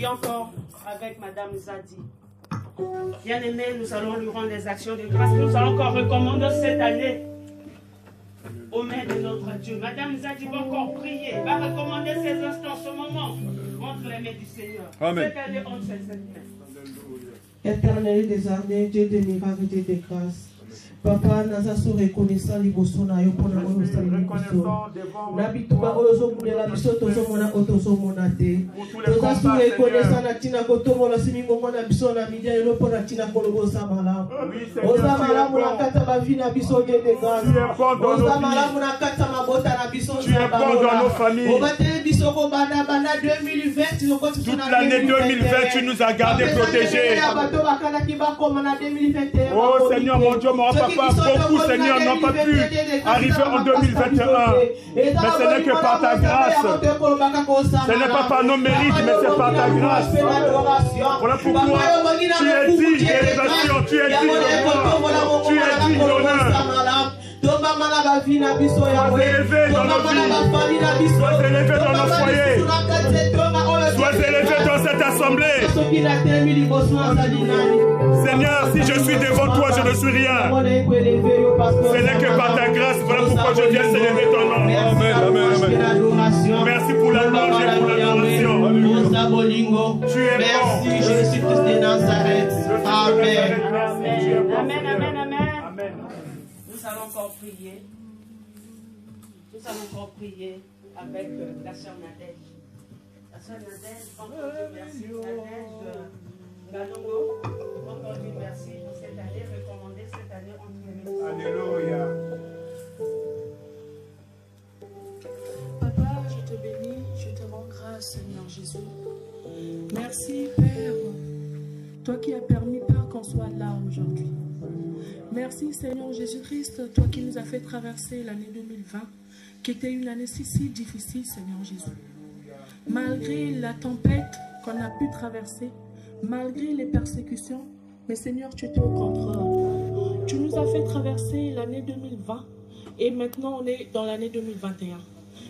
prier encore avec Madame Zadi. Bien-aimé, nous allons lui rendre des actions de grâce. Nous allons encore recommander cette année aux mains de notre Dieu. Madame Zadi va encore prier, va recommander ces instants, ce moment, entre les mains du Seigneur. Amen. Cette année, entre ses mains. Éternel des armées, Dieu de miracles, Dieu de grâce. Papa, naza so reconnaissant liboso na yo pona mono salini biso. Na bituba ozo munela biso tozo mona otozo mona te. Toza so reconnaissant na tina kotomo la simi momo na biso na midia yo pona tina kolobo za malamu. Oza malamu na kata ba vie na biso Dieu de grâce. Oza malamu na kata mabota na biso na ba. On va te biso ko bana bana 2020 yo ko toute l'année 2020 tu nous as gardés protégés. Oh Seigneur mon Dieu, mon papa, beaucoup Seigneur n'ont pas pu arriver en 2021. Mais ce n'est que par ta grâce. Ce n'est pas par nos mérites, mais c'est par ta grâce. Voilà pourquoi tu es digne d'élévation, tu es digne d'honneur, tu es digne d'honneur. Sois élevé dans nos vies, sois élevé dans nos foyers, sois élevé dans cette assemblée. Seigneur, si je suis devant toi, je ne suis rien. Ce n'est que par ta grâce, voilà pourquoi je viens célébrer ton nom. Amen, amen, amen. Merci pour la louange et pour l'adoration. Tu es bon. Merci Jésus-Christ de Nazareth. Amen. Amen, amen, amen. Nous allons encore prier. Nous allons encore prier avec la sœur Nadège. La sœur Nadège, encore Dieu merci. Nadège Galongo, encore Dieu merci pour cette année, recommander cette année entre les mains. Alléluia. Papa, je te bénis, je te rends grâce, Seigneur Jésus. Merci, Père, toi qui as permis, Père, qu'on soit là aujourd'hui. Merci, Seigneur Jésus-Christ, toi qui nous as fait traverser l'année 2020, qui était une année si difficile, Seigneur Jésus. Malgré la tempête qu'on a pu traverser, malgré les persécutions, mais Seigneur, tu étais au contrôle. Tu nous as fait traverser l'année 2020 et maintenant on est dans l'année 2021.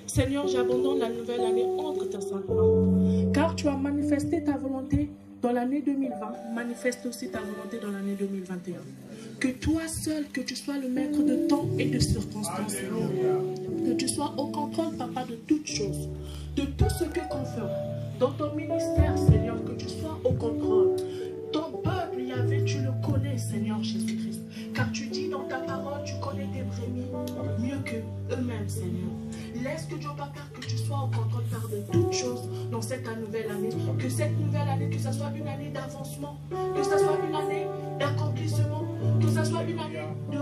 Seigneur, j'abandonne la nouvelle année entre tes saintes mains, car tu as manifesté ta volonté dans l'année 2020, manifeste aussi ta volonté dans l'année 2021. Que toi seul, que tu sois le maître de temps et de circonstances, Seigneur. Que tu sois au contrôle, Papa, de toutes choses, de tout ce que qu'on fait. Dans ton ministère, Seigneur, que tu sois au contrôle. Ton peuple, Yahvé, tu le connais, Seigneur Jésus-Christ. Car tu dis dans ta parole, tu connais tes brebis mieux que eux-mêmes, Seigneur. Laisse que Dieu, Papa, que tu sois au contrôle par de toutes choses dans cette nouvelle année. Que cette nouvelle année, que ce soit une année d'avancement, que ce soit une année d'accomplissement, que ce soit une année de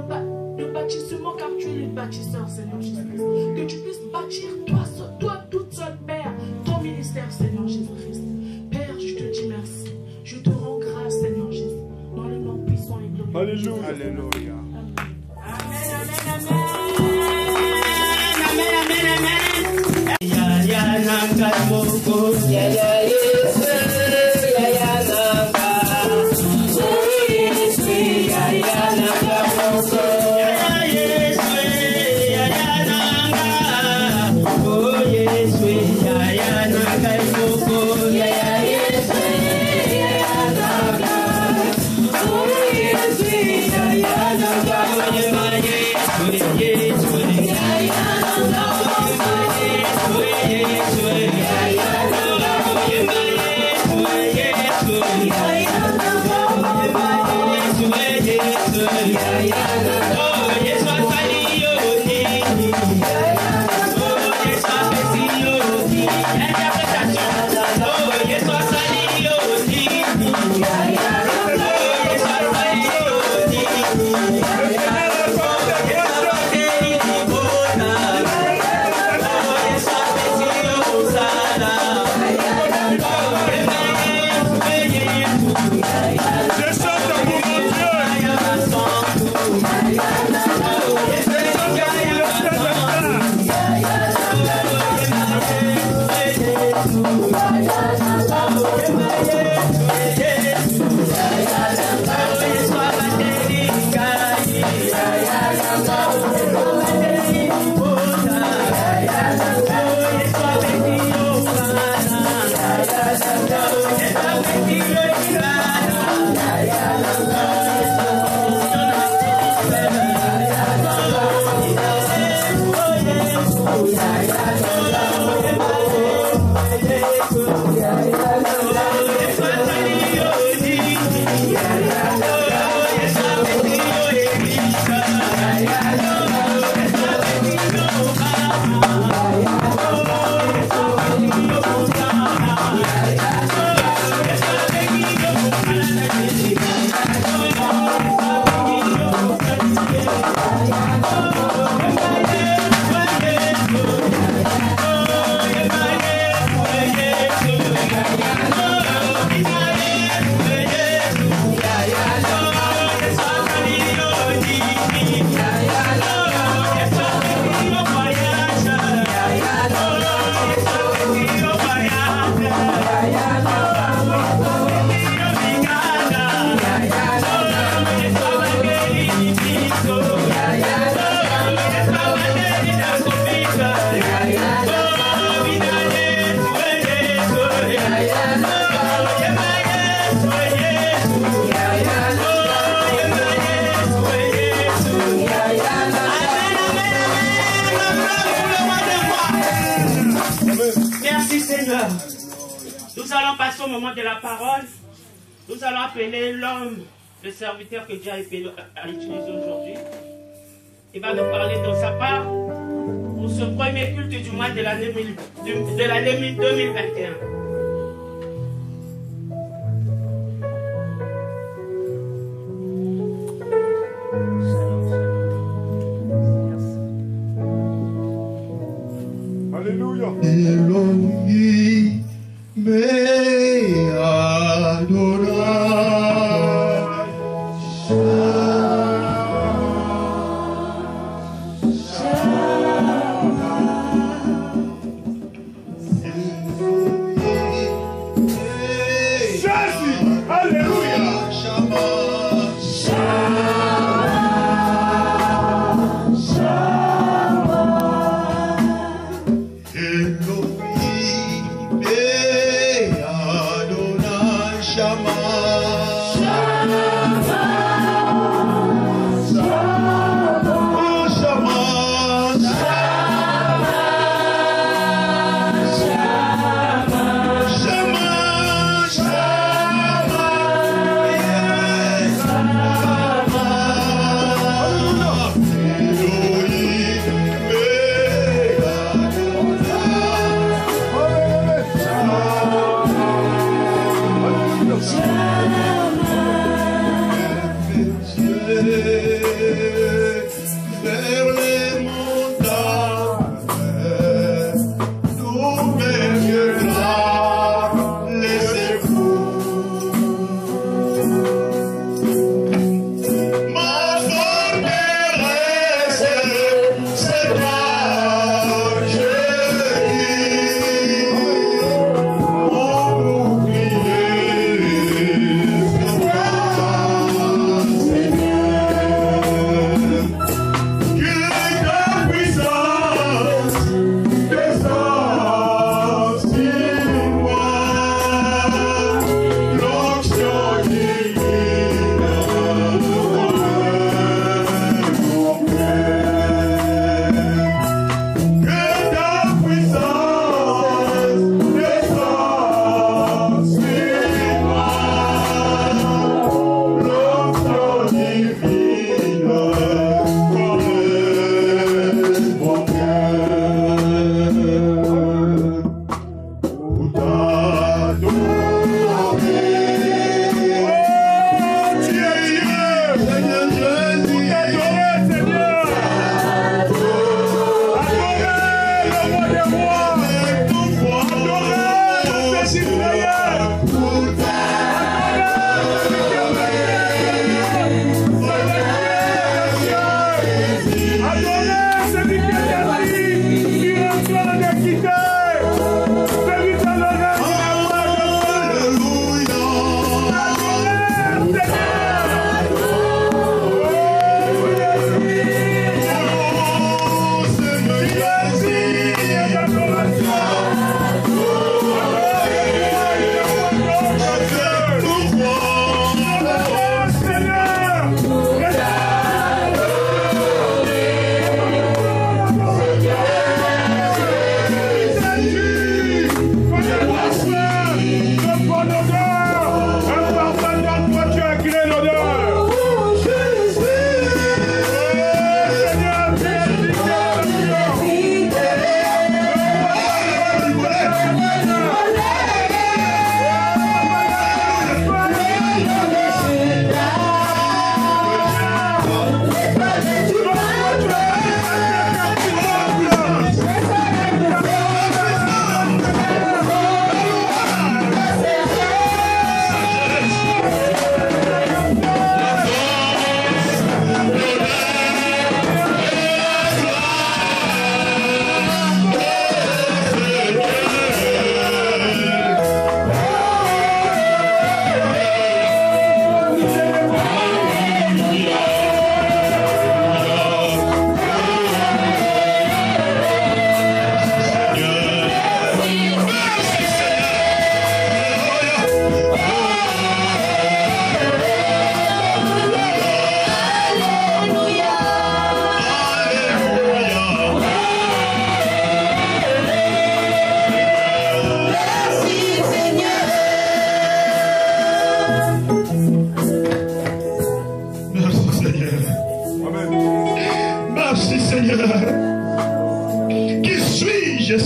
bâtissement, car tu es le bâtisseur, Seigneur Jésus-Christ. Que tu puisses bâtir, toi toute seule, Père, ton ministère, Seigneur Jésus-Christ. Père, je te dis merci. Je te rends grâce, Seigneur Jésus, dans le nom puissant et glorieux. Alléluia. Alléluia. Yeah. Merci Seigneur. Nous allons passer au moment de la parole. Nous allons appeler l'homme, le serviteur que Dieu a utilisé aujourd'hui. Il va nous parler de sa part pour ce premier culte du mois de l'année 2021. Alléluia. Elohim me Shama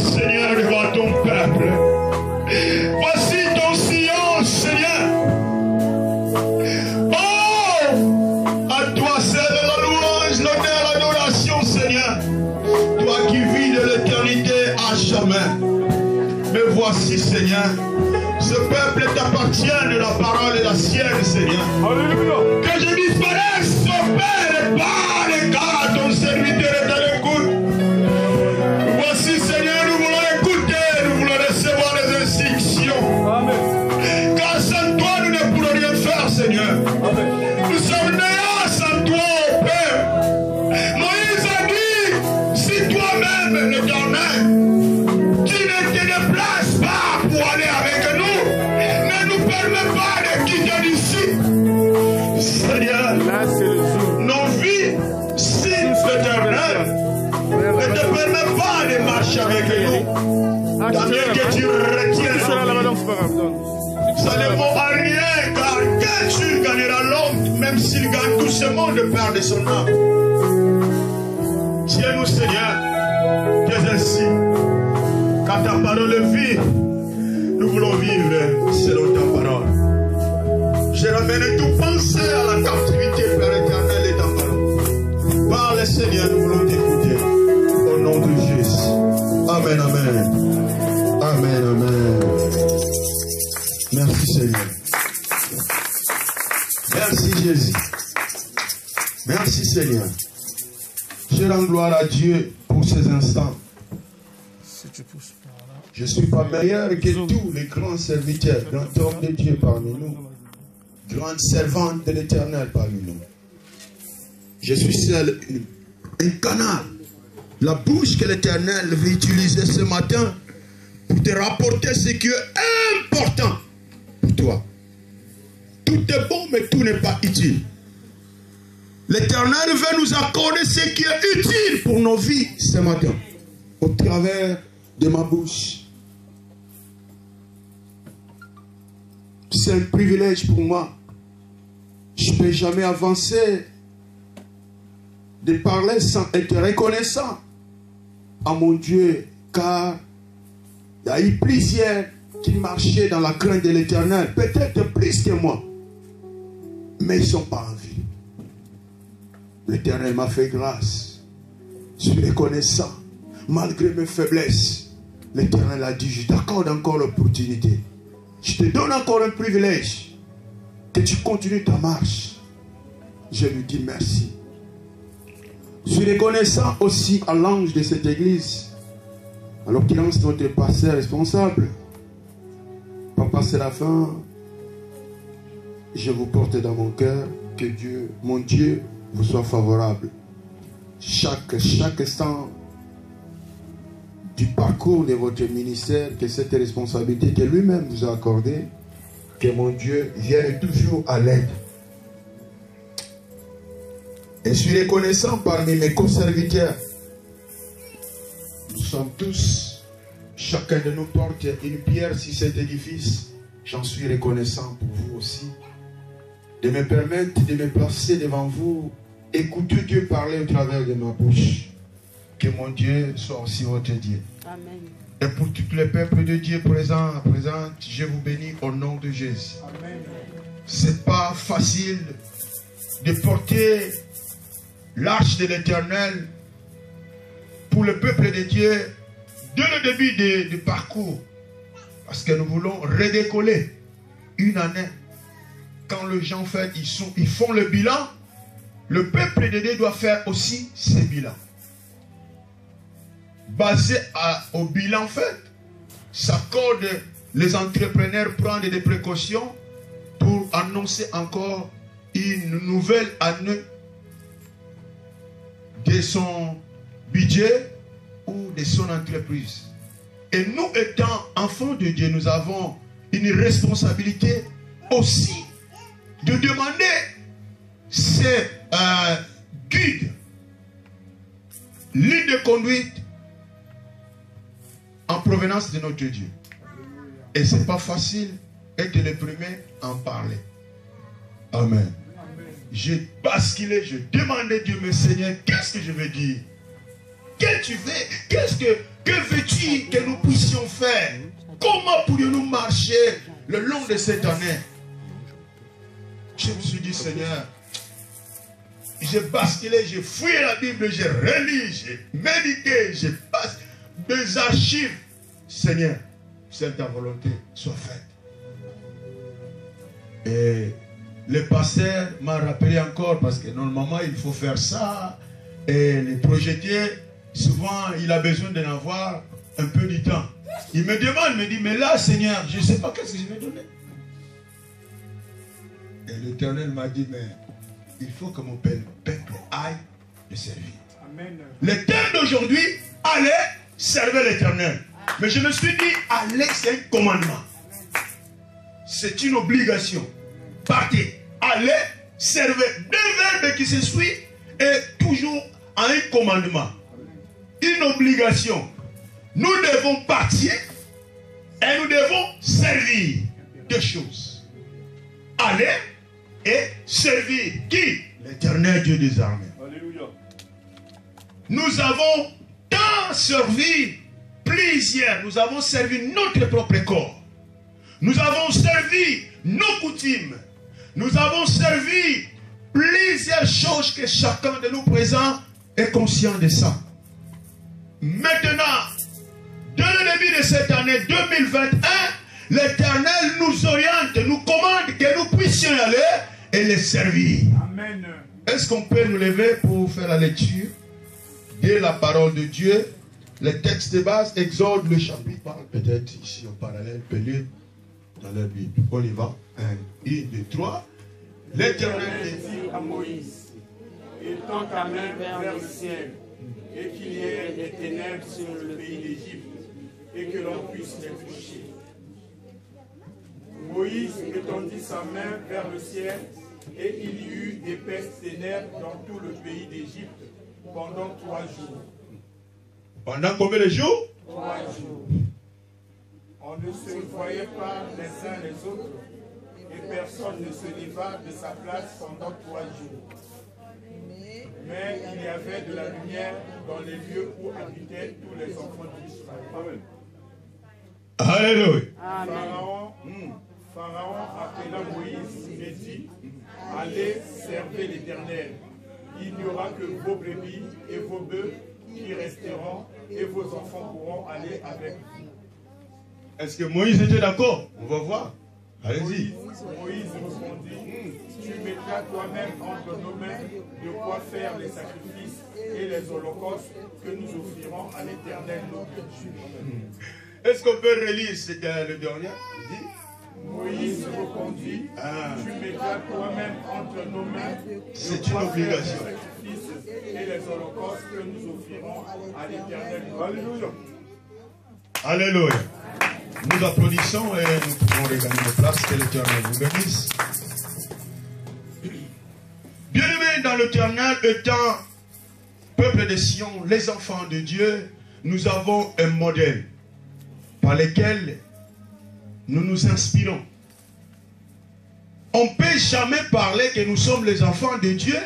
Seigneur, devant ton peuple. Voici ton sillon, Seigneur. Oh, à toi seul la louange, l'honneur, l'adoration, Seigneur. Toi qui vis de l'éternité à jamais. Me voici, Seigneur. Ce peuple t'appartient de la parole et la sienne, Seigneur. Alléluia. Que je disparaisse, mon Père, et parle, car ton serviteur est à l'écoute. Voici, Seigneur, nous voulons écouter, nous voulons recevoir les instructions. Amen. Car sans toi, nous ne pourrons rien faire, Seigneur. Amen. Nous sommes néants sans toi, ô Père. Moïse a dit, si toi-même, l'Éternel, tu ne te déplaces pas pour aller avec nous, ne nous permets pas de quitter d'ici. Seigneur, Là, c'est le jour. nos vies, si l'Éternel ne te permet pas de marcher avec nous, Ah, tant tu mieux que tu retiennes seras nos là-bas, vies. donc c'est pas grave. Donne. Ça ne vaut à rien, car que tu gagneras l'homme, même s'il gagne tout ce monde, perd de son âme. Tiens-nous, Seigneur, tu es ainsi. Quand ta parole vit, nous voulons vivre selon ta parole. Je ramène toute pensée à la captivité, Père éternel, et ta parole. Parle, Seigneur, nous voulons t'écouter. Au nom de Jésus. Amen, amen. Amen, amen. Merci, Seigneur. Merci, Jésus. Merci, Seigneur. Je rends gloire à Dieu pour ces instants. Si tu pousses par là. Je ne suis pas meilleur que tous les grands serviteurs, grands hommes de Dieu parmi nous, grandes servantes de l'Éternel parmi nous. Je suis seul un canal, la bouche que l'Éternel veut utiliser ce matin pour te rapporter ce qui est important pour toi. Tout est bon, mais tout n'est pas utile. L'Éternel veut nous accorder ce qui est utile pour nos vies ce matin, au travers de ma bouche. C'est un privilège pour moi. Je ne peux jamais avancer de parler sans être reconnaissant à mon Dieu, car il y a eu plusieurs qui marchaient dans la crainte de l'Éternel, peut-être plus que moi, mais ils ne sont pas en vie. L'Éternel m'a fait grâce. Je suis reconnaissant. Malgré mes faiblesses, l'Éternel a dit, je t'accorde encore l'opportunité. Je te donne encore un privilège. Que tu continues ta marche. Je lui dis merci. Je suis reconnaissant aussi à l'ange de cette église, à l'occurrence notre pasteur responsable, Papa Séraphin. Je vous porte dans mon cœur. Que Dieu, mon Dieu, vous soit favorable. Chaque instant du parcours de votre ministère, que cette responsabilité que lui-même vous a accordée, que mon Dieu vienne toujours à l'aide. Et je suis reconnaissant parmi mes co-serviteurs. Nous sommes tous, chacun de nous porte une pierre sur cet édifice. J'en suis reconnaissant pour vous aussi. De me permettre de me placer devant vous, écouter Dieu parler au travers de ma bouche. Que mon Dieu soit aussi votre Dieu. Amen. Et pour tous les peuples de Dieu présents, je vous bénis au nom de Jésus. C'est pas facile de porter l'arche de l'Éternel pour le peuple de Dieu dès le début du parcours. Parce que nous voulons redécoller une année. Quand les gens ils font le bilan, le peuple de Dieu doit faire aussi ce bilan. Basé au bilan fait, s'accorde les entrepreneurs prendre des précautions pour annoncer encore une nouvelle année de son budget ou de son entreprise. Et nous étant enfants de Dieu, nous avons une responsabilité aussi de demander ces guides, ligne de conduite en provenance de notre Dieu. Et ce n'est pas facile être le premier à en parler. Amen. J'ai basculé, je demandais Dieu, mais Seigneur, qu'est-ce que je veux dire? Qu'est-ce que tu veux? Qu'est-ce que Que veux-tu que nous puissions faire? Comment pourrions-nous marcher le long de cette année? Je me suis dit, Seigneur, j'ai basculé, j'ai fouillé la Bible, j'ai relu, j'ai médité, j'ai passé des archives. Seigneur, c'est ta volonté, soit faite. Et le pasteur m'a rappelé encore, parce que normalement il faut faire ça, et les projetiers, souvent il a besoin d'en avoir un peu du temps. Il me demande, il me dit, mais là Seigneur, je ne sais pas qu'est-ce que je vais donner. Et l'Éternel m'a dit, mais il faut que mon peuple aille le servir. Amen. Le temps d'aujourd'hui, allez servir l'Éternel. Mais je me suis dit, allez, c'est un commandement. C'est une obligation. Partez, allez, servez. Deux verbes qui se suivent et toujours en un commandement. Une obligation. Nous devons partir et nous devons servir. Deux choses. Allez et servir. Qui? L'Éternel Dieu des armées. Alléluia. Nous avons tant servi plusieurs. Nous avons servi notre propre corps. Nous avons servi nos coutumes. Nous avons servi plusieurs choses que chacun de nous présents est conscient de ça. Maintenant, dès le début de cette année 2021, l'Éternel nous oriente, nous commande que nous puissions y aller et les servir. Amen. Est-ce qu'on peut nous lever pour faire la lecture de la parole de Dieu? Le texte de base, Exode, le chapitre, parle peut-être ici en parallèle, peut lire dans la Bible. On y va. 1, 2, 3. L'Éternel dit à Moïse, étends ta main vers le ciel, et qu'il y ait des ténèbres sur le pays d'Égypte, et que l'on puisse les toucher. Moïse étendit sa main vers le ciel, et il y eut d'épaisses ténèbres dans tout le pays d'Égypte pendant 3 jours. Pendant combien de jours? 3 jours. On ne se voyait pas les uns les autres, et personne ne se leva de sa place pendant 3 jours. Mais il y avait de la lumière dans les lieux où habitaient tous les enfants d'Israël. Alléluia. Pharaon appela Moïse et dit, allez servir l'Éternel. Il n'y aura que vos brebis et vos bœufs qui resteront, et vos enfants pourront aller avec vous. Est-ce que Moïse était d'accord? On va voir. Allez-y. Moïse répondit, tu mettras toi-même entre nos mains de quoi faire les sacrifices et les holocaustes que nous offrirons à l'Éternel notre Dieu. Est-ce qu'on peut relire le dernier? Moïse répondit, tu mettras toi-même entre nos mains c'est une obligation. Les sacrifices et les holocaustes que nous offrirons à l'Éternel. Alléluia. Alléluia. Nous applaudissons et nous pouvons regagner nos places. Que l'Éternel vous bénisse. Bien-aimés dans l'Éternel, étant peuple de Sion, les enfants de Dieu, nous avons un modèle par lequel nous nous inspirons. On ne peut jamais parler que nous sommes les enfants de Dieu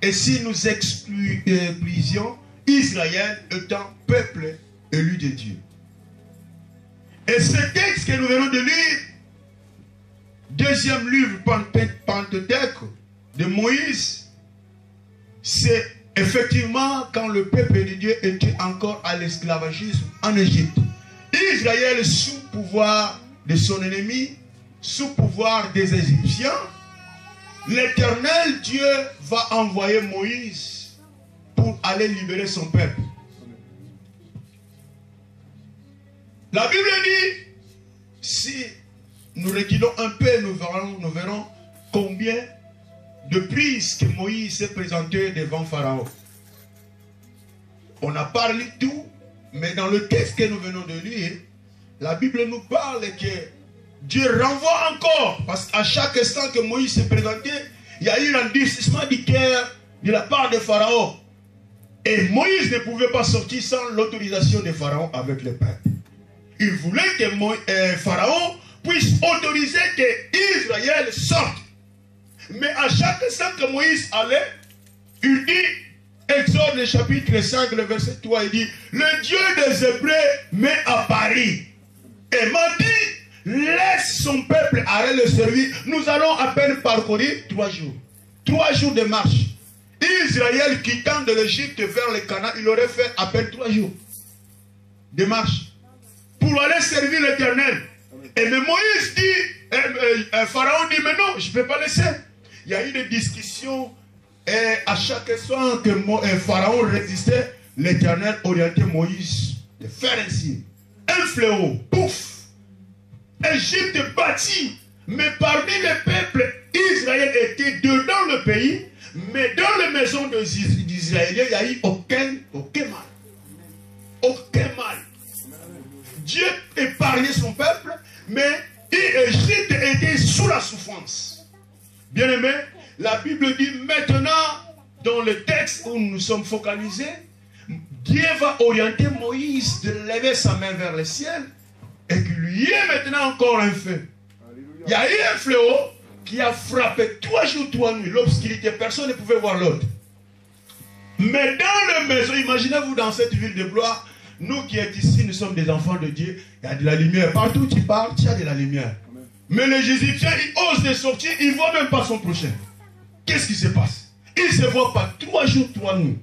et si nous exclusions Israël étant peuple élu de Dieu. Et ce texte que nous venons de lire, deuxième livre Pentateuque de Moïse, c'est effectivement quand le peuple de Dieu était encore à l'esclavagisme en Égypte. Israël sous pouvoir de son ennemi, sous pouvoir des Égyptiens, l'Éternel Dieu va envoyer Moïse pour aller libérer son peuple. La Bible dit, si nous reculons un peu, nous verrons combien de prises que Moïse s'est présenté devant Pharaon. On n'a pas lu tout, mais dans le texte que nous venons de lire, la Bible nous parle que Dieu renvoie encore, parce qu'à chaque instant que Moïse s'est présenté, il y a eu un endurcissement du cœur de la part de Pharaon. Et Moïse ne pouvait pas sortir sans l'autorisation de Pharaon avec le peuple. Il voulait que Pharaon puisse autoriser que Israël sorte. Mais à chaque instant que Moïse allait, il dit, Exode le chapitre 5, le verset 3, il dit, le Dieu des Hébreux m'est apparu et m'a dit, laisse son peuple aller le servir. Nous allons à peine parcourir 3 jours. 3 jours de marche. Israël quittant de l'Égypte vers le Canaan, il aurait fait à peine 3 jours de marche pour aller servir l'Éternel. Et mais Moïse dit, Pharaon dit, mais non, je ne peux pas laisser. Il y a eu des discussions et à chaque fois que Pharaon résistait, l'Éternel orientait Moïse de faire ainsi. Un fléau, pouf, Égypte bâtie, mais parmi les peuples, Israël était dedans le pays, mais dans les maisons d'Israéliens, il n'y a eu aucun mal. Aucun mal. Dieu épargnait son peuple, mais Égypte était sous la souffrance. Bien aimé, la Bible dit maintenant, dans le texte où nous sommes focalisés, Dieu va orienter Moïse de lever sa main vers le ciel et qu'il lui y ait maintenant encore un feu. Il y a eu un fléau qui a frappé 3 jours, 3 nuits, l'obscurité, personne ne pouvait voir l'autre. Mais dans la maison, imaginez-vous dans cette ville de gloire, nous qui sommes ici, nous sommes des enfants de Dieu, il y a de la lumière. Partout où tu parles, il y a de la lumière. Amen. Mais les Égyptiens, ils osent de sortir, ils ne voient même pas son prochain. Qu'est-ce qui se passe? Ils ne se voient pas 3 jours, 3 nuits.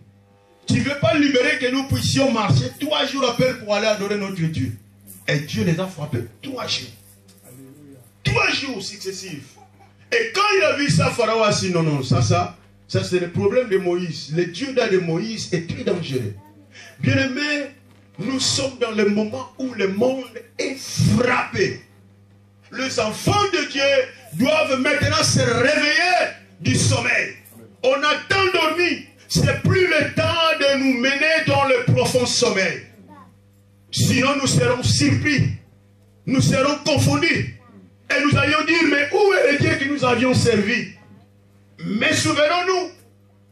Tu ne veux pas libérer que nous puissions marcher 3 jours à peine pour aller adorer notre Dieu. Et Dieu les a frappés 3 jours. 3 jours successifs. Et quand il a vu ça, Pharaon a dit non, non, ça c'est le problème de Moïse. Le Dieu de Moïse est très dangereux. Bien aimé, nous sommes dans le moment où le monde est frappé. Les enfants de Dieu doivent maintenant se réveiller du sommeil. On a tant dormi. Ce n'est plus le temps de nous mener dans le profond sommeil. Sinon nous serons surpris. Nous serons confondus. Et nous allions dire, mais où est le Dieu que nous avions servi? Mais souvenons-nous,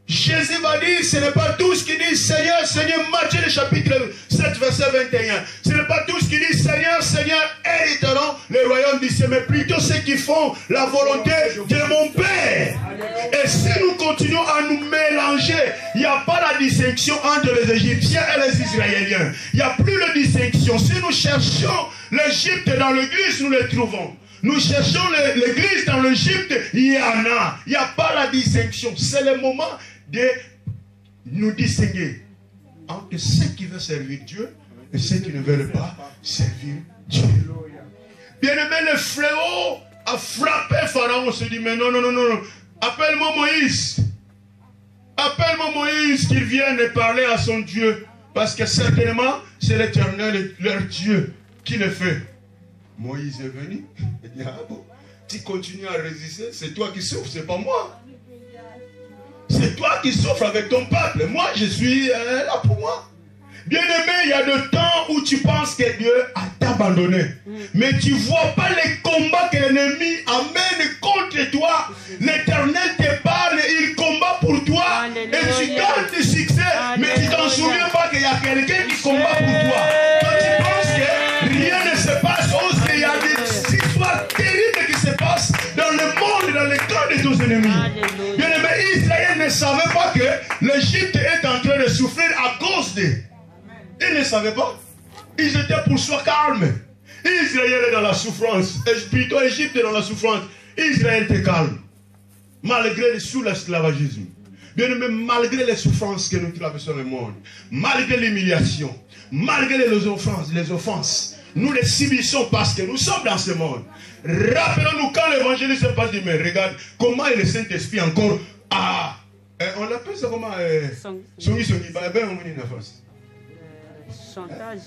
Jésus va dire, ce n'est pas tous qui disent Seigneur, Seigneur, Matthieu le chapitre 7, verset 21. Ce n'est pas tous qui disent Seigneur, Seigneur, hériteront le royaume du ciel, mais plutôt ceux qui font la volonté de mon Père. Et si nous continuons à nous mélanger, il n'y a pas la distinction entre les Égyptiens et les Israéliens. Il n'y a plus de distinction. Si nous cherchons l'Égypte dans l'Église, nous le trouvons. Nous cherchons l'Église dans l'Égypte, il y en a. Il n'y a pas la distinction. C'est le moment de nous distinguer entre ceux qui veulent servir Dieu et ceux qui ne veulent pas servir Dieu. Bien aimé, le fléau a frappé Pharaon. On se dit, mais non, non, non, non. Appelle-moi Moïse. Appelle-moi Moïse qu'il vienne parler à son Dieu. Parce que certainement, c'est l'Éternel, leur Dieu, qui le fait. Moïse est venu. Il dit, ah bon, tu continues à résister, c'est toi qui souffres, c'est pas moi. C'est toi qui souffres avec ton peuple. Moi, je suis là pour moi. Bien aimé, il y a des temps où tu penses que Dieu a t'abandonné. Mais tu ne vois pas les combats que l'ennemi amène contre toi. L'Éternel te parle, il combat pour toi. Alléluia. Et tu gagnes du succès. Alléluia. Mais tu ne t'en souviens pas qu'il y a quelqu'un qui combat pour toi. Quand tu penses que rien ne se passe, il y a des histoires terribles qui se passent dans le monde, dans le camp de tes ennemis. Alléluia. Bien aimé, Israël ne savait pas que l'Égypte est en train de souffrir à cause d'eux. Ils ne savaient pas. Ils étaient pour soi calmes. Israël est dans la souffrance. Et plutôt Égypte est dans la souffrance. Israël était calme. Malgré sous l'esclavagisme. Bien aimé, malgré les souffrances que nous traversons le monde. Malgré l'humiliation. Malgré les offenses. Nous les subissons parce que nous sommes dans ce monde. Rappelons-nous quand l'évangile se passe, dit, mais regarde, comment est le Saint-Esprit encore. Ah, on appelle ça comment chantage.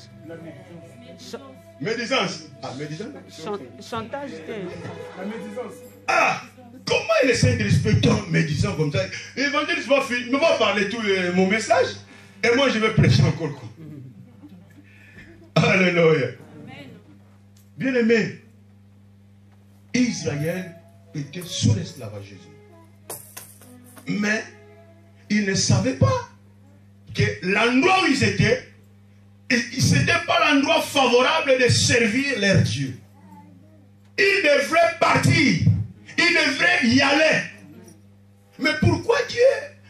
Médisance. Ah, médisance. Chantage. La médisance. Ah, comment est le Saint-Esprit médisant comme ça? L'évangéliste va parler tout mon message et moi je vais prêcher encore quoi. Alléluia. Bien aimé, Israël était sous l'esclavagisme. Mais ils ne savaient pas que l'endroit où ils étaient, ce n'était pas l'endroit favorable de servir leur Dieu. Ils devraient partir. Ils devraient y aller. Mais pourquoi Dieu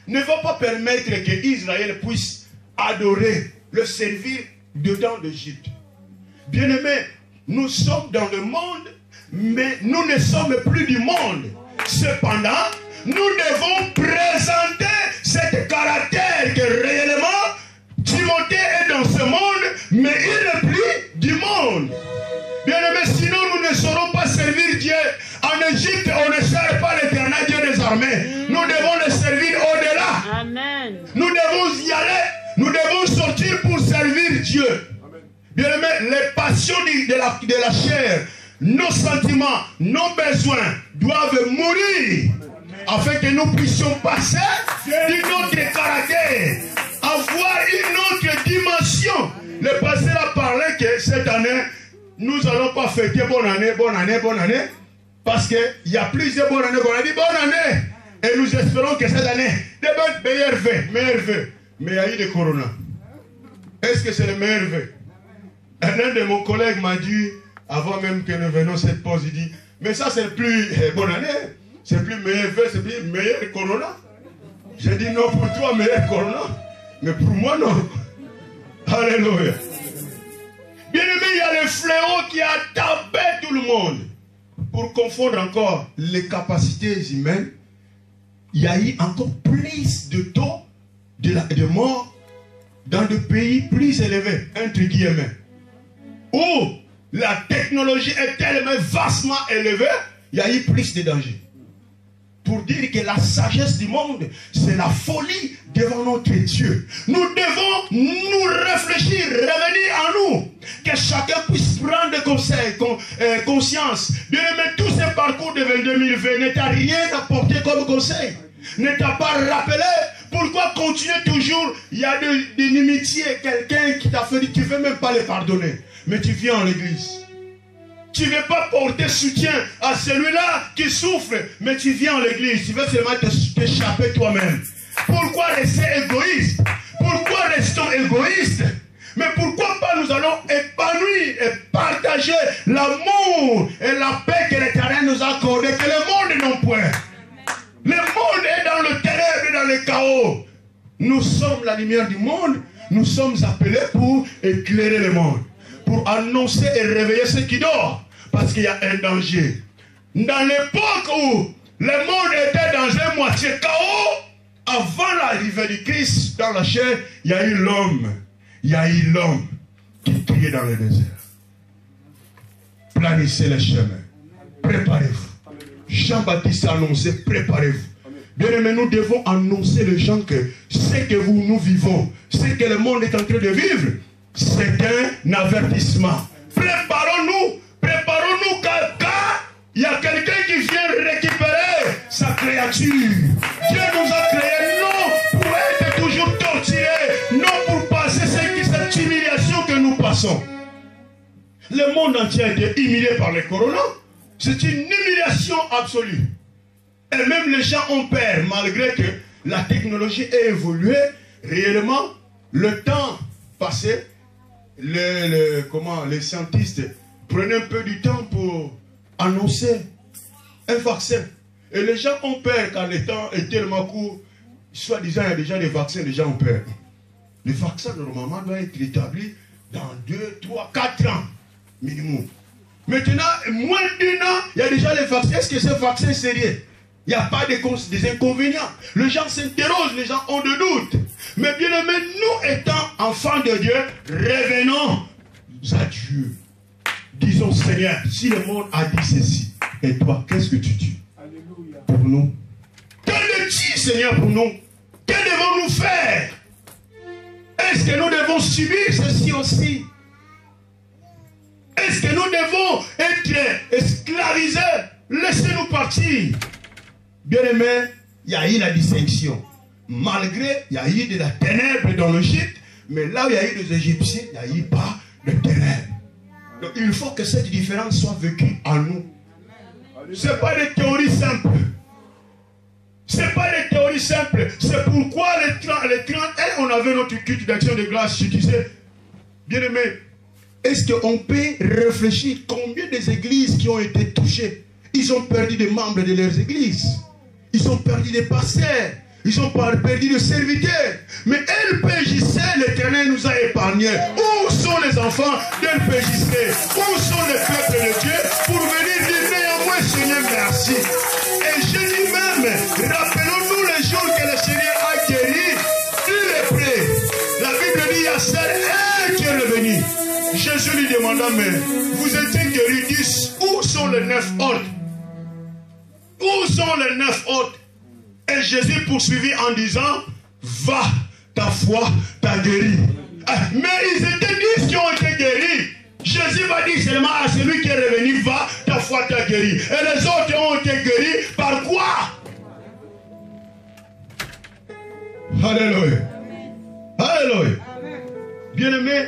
ne va pas permettre que Israël puisse adorer, le servir dedans d'Égypte. Bien-aimés, nous sommes dans le monde, mais nous ne sommes plus du monde. Cependant, nous devons présenter cet caractère que réellement Timothée est dans ce monde, mais il n'est plus du monde. Bien-aimés, sinon nous ne saurons pas servir Dieu. En Égypte, on ne sert pas l'Éternel Dieu des armées. Nous devons le servir au-delà. Amen. Nous devons y aller. Nous devons sortir pour servir Dieu. Bien-aimés, les passions de la chair, nos sentiments, nos besoins doivent mourir afin que nous puissions passer d'une autre caractère, avoir une autre dimension. Le pasteur a parlé que cette année, nous n'allons pas fêter bonne année, parce qu'il y a plusieurs bonnes années. On a dit bonne année. Et nous espérons que cette année, des meilleurs vœux. Mais il y a eu des corona. Est-ce que c'est le meilleur vœu? Un de mon collègues m'a dit, avant même que nous venions cette pause, il dit, mais ça c'est plus bonne année, c'est plus meilleur vœu, c'est plus meilleur corona. J'ai dit non, pour toi meilleur corona, mais pour moi non. Alléluia. Bien aimé, il y a le fléau qui a tapé tout le monde. Pour confondre encore les capacités humaines, il y a eu encore plus de taux de mort dans des pays plus élevés, entre guillemets, où la technologie est tellement vastement élevée, il y a eu plus de dangers. Pour dire que la sagesse du monde, c'est la folie devant notre Dieu. Nous devons nous réfléchir, revenir en nous, que chacun puisse prendre conscience. Bien aimé, tous ces parcours de 2020 ne t'a rien apporté comme conseil. Ne t'a pas rappelé pourquoi continuer toujours. Il y a de l'inimitié, quelqu'un qui t'a fait, tu ne veux même pas le pardonner. Mais tu viens en l'église. Tu ne veux pas porter soutien à celui-là qui souffre, mais tu viens en l'église. Tu veux seulement t'échapper toi-même. Pourquoi rester égoïste? Pourquoi restons égoïstes? Mais pourquoi pas nous allons épanouir et partager l'amour et la paix que l'Éternel nous a accordé, que le monde n'ont point. Le monde est dans le ténèbre et dans le chaos. Nous sommes la lumière du monde. Nous sommes appelés pour éclairer le monde, pour annoncer et réveiller ceux qui dorment. Parce qu'il y a un danger. Dans l'époque où le monde était dans un moitié chaos, avant l'arrivée du Christ dans la chair, il y a eu l'homme. Il y a eu l'homme qui criait dans le désert. Planissez les chemins. Préparez-vous. Jean-Baptiste a annoncé, préparez-vous. Bien aimé, nous devons annoncer aux gens que ce que nous vivons, ce que le monde est en train de vivre, c'est un avertissement. Préparons-nous car il y a quelqu'un qui vient récupérer sa créature. Dieu nous a créés non pour être toujours torturés, non pour passer cette humiliation que nous passons. Le monde entier a été humilié par le corona. C'est une humiliation absolue. Et même les gens ont peur, malgré que la technologie ait évolué. Réellement, le temps passé, les scientifiques prenaient un peu du temps pour annoncer un vaccin. Et les gens ont peur quand le temps est tellement court. Soi-disant, il y a déjà des vaccins, les gens ont peur. Le vaccin, normalement, doit être établi dans 2, 3, 4 ans minimum. Maintenant, moins d'1 an, il y a déjà les vaccins. Est-ce que ce vaccin est sérieux? Il n'y a pas des inconvénients. Les gens s'interrogent, les gens ont des doutes. Mais bien aimé, nous étant enfants de Dieu, revenons à Dieu. Disons, Seigneur, si le monde a dit ceci, et toi, qu'est-ce que tu dis? Alléluia. Pour nous? Que dis, Seigneur, pour nous? Que devons-nous faire? Est-ce que nous devons subir ceci aussi? Est-ce que nous devons être esclavisés? Laissez-nous partir. Bien aimé, il y a eu la distinction. Malgré, il y a eu de la ténèbre dans l'Égypte, mais là où il y a eu des Égyptiens, il n'y a eu pas de ténèbres. Donc il faut que cette différence soit vécue en nous. Ce n'est pas des théories simples. Ce n'est pas des théories simples. C'est pourquoi les 30, on avait notre culte d'action de grâce. Je disais, bien aimé, est-ce qu'on peut réfléchir combien des églises qui ont été touchées? Ils ont perdu des membres de leurs églises. Ils ont perdu des pasteurs. Ils ont perdu de serviteurs. Mais LPJC, l'Éternel nous a épargnés. Où sont les enfants d'LPJC? Où sont les peuples de Dieu pour venir dire néanmoins, Seigneur, merci. Et je dis même, rappelons-nous les jours que le Seigneur a guéri tous les prêts. La Bible dit, il y a seul un qui est revenu. Jésus lui demanda, mais vous étiez guéris, 10, où sont les 9 autres? Où sont les 9 autres? Et Jésus poursuivit en disant, va, ta foi t'a guéri. Mais ils étaient 10 qui ont été guéris. Jésus va dire seulement à celui qui est revenu, va, ta foi t'a guéri. Et les autres ont été guéris par quoi? Alléluia. Alléluia. Bien-aimés,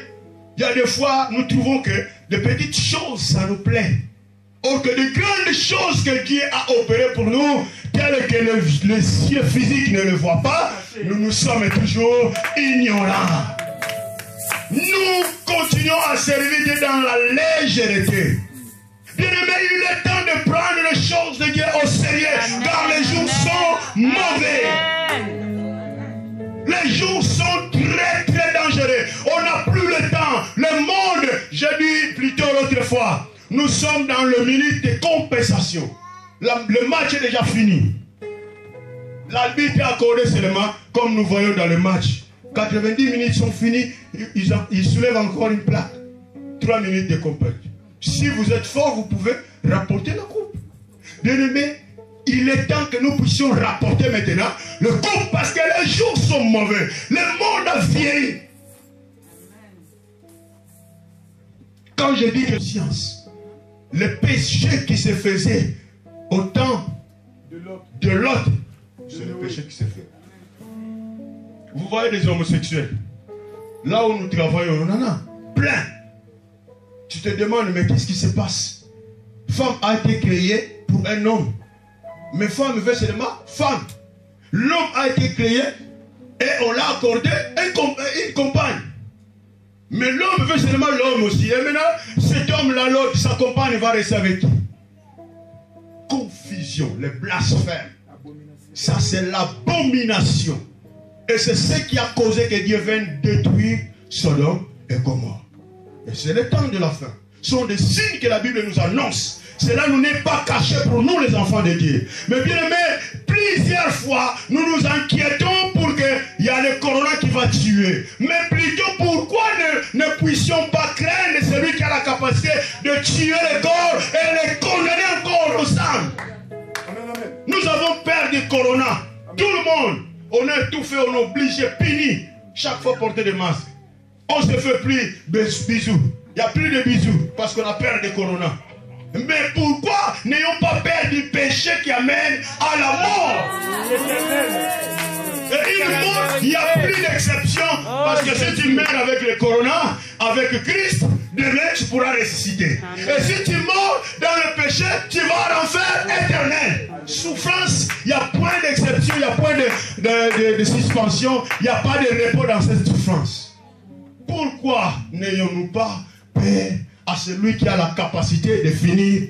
il y a des fois, nous trouvons que de petites choses, ça nous plaît. Or que de grandes choses que Dieu a opérées pour nous, telles que les yeux physiques ne le voient pas, nous sommes toujours ignorants. Nous continuons à servir dans la légèreté. Bien-aimés, il est temps de prendre les choses de Dieu au sérieux, car les jours sont mauvais. Les jours sont très très dangereux. On n'a plus le temps. Le monde, j'ai dit plutôt l'autre fois, nous sommes dans le minute de compensation. Le match est déjà fini. L'arbitre est accordé seulement, comme nous voyons dans le match. 90 minutes sont finies, ils soulèvent encore une plaque. 3 minutes de compétition. Si vous êtes fort, vous pouvez rapporter la coupe. Bien-aimés, il est temps que nous puissions rapporter maintenant le coupe parce que les jours sont mauvais. Le monde a vieilli. Quand je dis que science, le péché qui se faisait au temps de Lot, c'est le péché qui s'est fait. Vous voyez des homosexuels. Là où nous travaillons, on en a plein. Tu te demandes, mais qu'est-ce qui se passe? Femme a été créée pour un homme. Mais femme veut seulement femme. L'homme a été créé et on l'a accordé une compagne. Mais l'homme veut seulement l'homme aussi. Et maintenant, cet homme-là, l'autre, sa compagne va rester avec qui? Confusion, le blasphème. Ça, c'est l'abomination. Et c'est ce qui a causé que Dieu vienne détruire Sodome et Gomorrhe. Et c'est le temps de la fin. Ce sont des signes que la Bible nous annonce. Cela nous n'est pas caché pour nous les enfants de Dieu. Mais bien aimé, plusieurs fois, nous nous inquiétons pour qu'il y ait le corona qui va tuer. Mais plutôt pourquoi ne puissions pas craindre celui qui a la capacité de tuer le corps et le condamner encore au sang. Nous avons peur du corona. Tout le monde. On est étouffé, on est obligé, puni. Chaque fois porter des masques. On se fait plus de bisous. Il n'y a plus de bisous parce qu'on a peur du corona. Mais pourquoi n'ayons pas peur du péché qui amène à la mort? Et une mort, il n'y a plus d'exception. Parce que si tu meurs avec le corona, avec Christ, demain tu pourras ressusciter. Et si tu meurs dans le péché, tu vas en enfer éternel. Souffrance, il n'y a point d'exception, il n'y a point de suspension, il n'y a pas de repos dans cette souffrance. Pourquoi n'ayons-nous pas peur à celui qui a la capacité de finir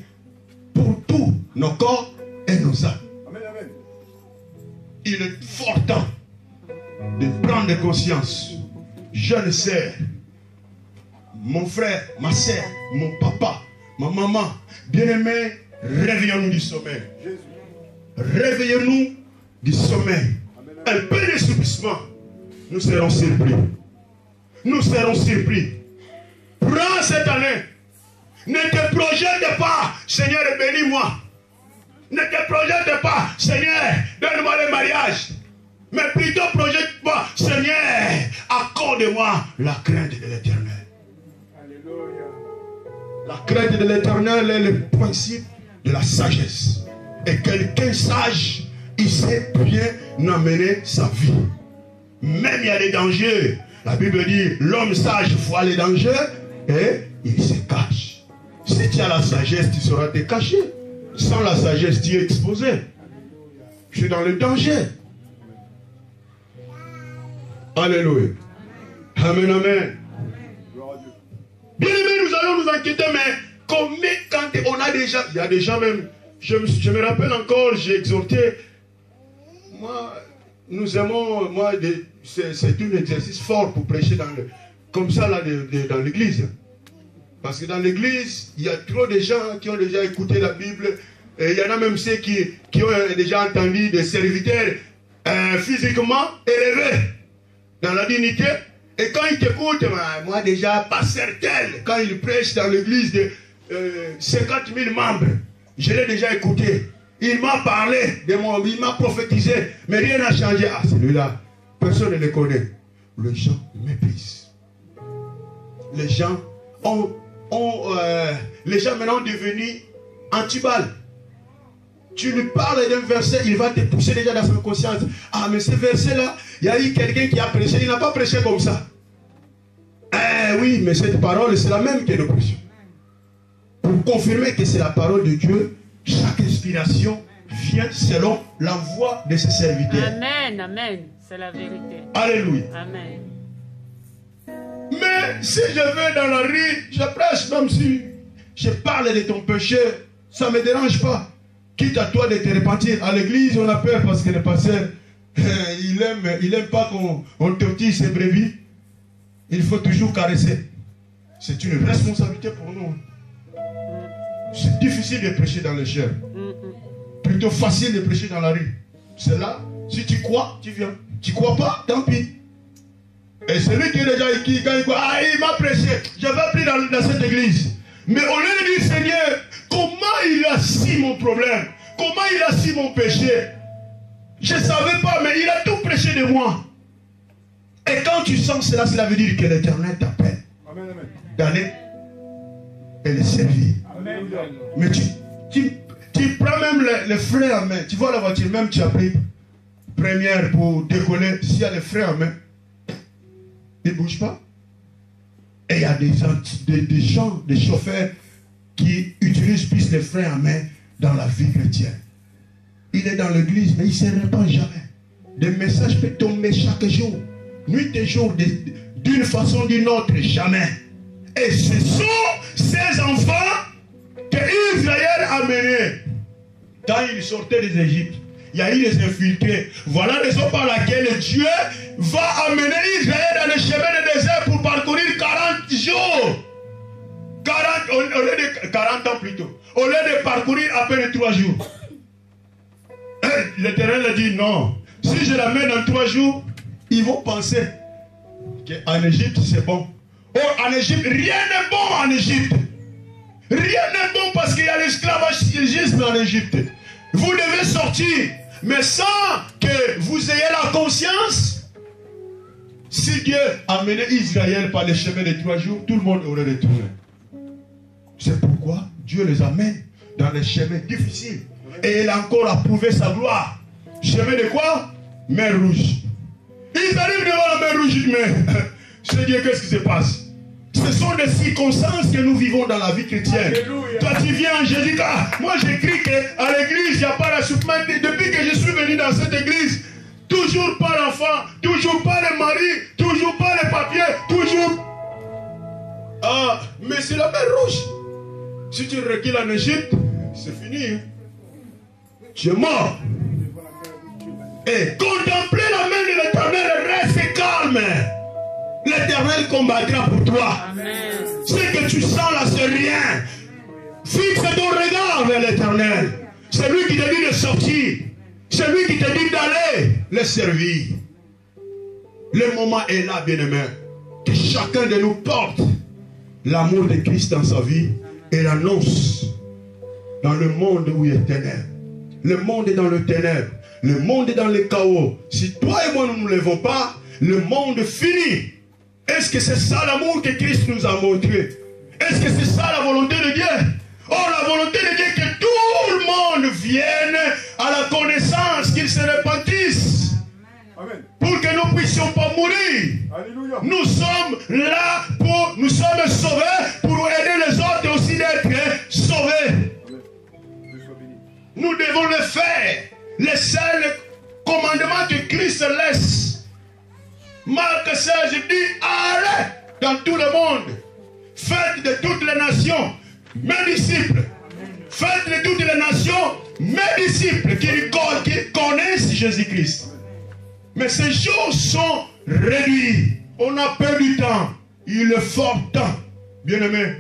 pour tous nos corps et nos âmes? Amen, amen. Il est fort temps de prendre conscience. Jeune sœur, mon frère, ma sœur, mon papa, ma maman, bien-aimés, réveillons-nous du sommeil. Réveillons-nous du sommeil. Un peu d'assoupissement, nous serons surpris. Nous serons surpris. Prends cette année. Ne te projette pas, Seigneur, bénis-moi. Ne te projette pas, Seigneur, donne-moi le mariage. Mais plutôt projette-moi, Seigneur, accorde-moi la crainte de l'Éternel. La crainte de l'Éternel est le principe de la sagesse. Et quelqu'un sage, il sait bien amener sa vie. Même il y a des dangers. La Bible dit, l'homme sage voit les dangers et il se cache. Si tu as la sagesse, tu sauras te cacher. Sans la sagesse, tu es exposé. Tu es dans le danger. Alléluia. Amen, amen. Bien aimé, nous allons nous inquiéter, mais combien quand on a déjà... Il y a des gens même... Je me rappelle encore, j'ai exhorté... Moi, nous aimons, moi, c'est un exercice fort pour prêcher comme ça là, dans l'église. Parce que dans l'église, il y a trop de gens qui ont déjà écouté la Bible. Et il y en a même ceux qui ont déjà entendu des serviteurs physiquement élevés dans la dignité. Et quand ils t'écoutent, moi déjà, pasteur tel, quand il prêche dans l'église de 50 000 membres, je l'ai déjà écouté. Il m'a parlé, il m'a prophétisé, mais rien n'a changé. Ah, celui-là, personne ne le connaît. Les gens méprisent. Les gens les gens maintenant devenus anti-balles. Tu lui parles d'un verset, il va te pousser déjà dans son conscience. Ah, mais ce verset-là, il y a eu quelqu'un qui a prêché, il n'a pas prêché comme ça. Oui, mais cette parole, c'est la même que nous prêchons. Pour confirmer que c'est la parole de Dieu, chaque inspiration vient selon la voix de ses serviteurs. Amen, amen. C'est la vérité. Alléluia. Amen. Mais si je vais dans la rue, je prêche, même si je parle de ton péché, ça ne me dérange pas. Quitte à toi de te repentir. À l'église, on a peur parce que le pasteur, il aime pas qu'on tortille ses brebis. Il faut toujours caresser. C'est une responsabilité pour nous. C'est difficile de prêcher dans les chairs. Plutôt facile de prêcher dans la rue. C'est là, si tu crois, tu viens. Tu ne crois pas, tant pis. Et celui qui est déjà ici, quand il croit, ah, il m'a prêché, je vais prier dans cette église. Mais au lieu de dire, Seigneur, comment il a su mon problème? Comment il a su mon péché? Je ne savais pas, mais il a tout prêché de moi. Et quand tu sens cela, cela veut dire que l'Éternel t'appelle d'aller et le servir. Amen. Mais tu prends même les freins en main. Tu vois la voiture, même tu as pris première pour décoller. S'il y a les freins en main, ils ne bougent pas. Et il y a des gens, des chauffeurs qui utilisent plus les freins en main dans la vie chrétienne. Il est dans l'église, mais il ne se répand jamais. Des messages peuvent tomber chaque jour, nuit et jour, d'une façon ou d'une autre, jamais. Et ce sont ces enfants que Israël a menés quand ils sortaient des Égyptes. Il y a eu des infiltrés. Voilà la raison par laquelle Dieu va amener Israël dans le chemin du désert pour parcourir 40 jours. 40 ans plutôt. Au lieu de parcourir à peine 3 jours. L'Éternel a dit non. Si je l'amène en 3 jours, ils vont penser qu'en Égypte c'est bon. Oh, en Égypte, rien n'est bon en Égypte. Rien n'est bon parce qu'il y a l'esclavagisme en Égypte. Vous devez sortir, mais sans que vous ayez la conscience. Si Dieu a mené Israël par le chemin de 3 jours, tout le monde aurait retourné. C'est pourquoi Dieu les amène dans les chemins difficiles. Et il a encore approuvé sa gloire. Chemin de quoi? Mer Rouge. Ils arrivent devant la mer Rouge, mais Seigneur, qu'est-ce qui se passe? Ce sont des circonstances que nous vivons dans la vie chrétienne. Alléluia. Toi, tu viens en Jésus. Moi, j'écris qu'à l'église, il n'y a pas l'assouplissement. Depuis que je suis venu dans cette église, toujours pas l'enfant, toujours pas le mari, toujours pas les papiers, toujours. Ah, mais c'est la mer Rouge. Si tu recules en Égypte, c'est fini. Hein? Tu es mort. Et contempler la main de l'Éternel, reste calme. L'Éternel combattra pour toi. Amen. Ce que tu sens là, c'est rien. Fixe ton regard vers l'Éternel. C'est lui qui te dit de sortir. C'est lui qui te dit d'aller le servir. Le moment est là, bien-aimé. Que chacun de nous porte l'amour de Christ dans sa vie et l'annonce dans le monde où il est ténèbres. Le monde est dans le ténèbre. Le monde est dans le chaos. Si toi et moi nous ne nous levons pas, le monde finit. Est-ce que c'est ça l'amour que Christ nous a montré? Est-ce que c'est ça la volonté de Dieu? Oh, la volonté de Dieu est que tout le monde vienne à la connaissance, qu'ils se repentissent. Amen. Pour que nous ne puissions pas mourir. Alléluia. Nous sommes là nous sommes sauvés pour aider les autres aussi d'être sauvés. Nous devons le faire. Le seul commandement que Christ laisse. Marc 16 dit, allez dans tout le monde. Faites de toutes les nations mes disciples. Faites de toutes les nations mes disciples qui connaissent Jésus-Christ. Mais ces jours sont réduits. On a perdu du temps. Il est fort temps. Bien-aimé,